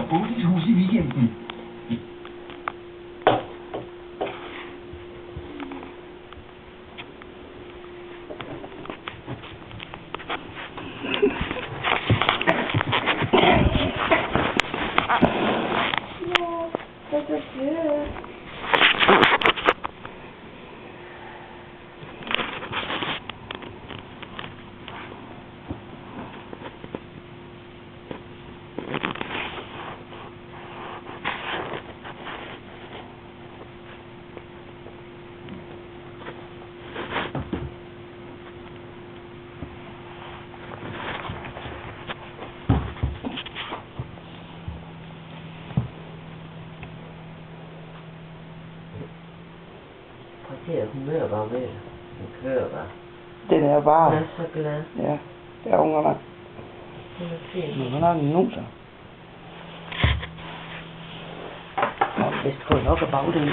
og Odins hus i weekenden. Das ist schön. Hun hører bare med. Hun kører bare. Den er bare... Jeg er så glad. Ja, det er ungerne. Hun er fin. Men hvordan er den nu så? Nå, det skulle nok have bagdelen.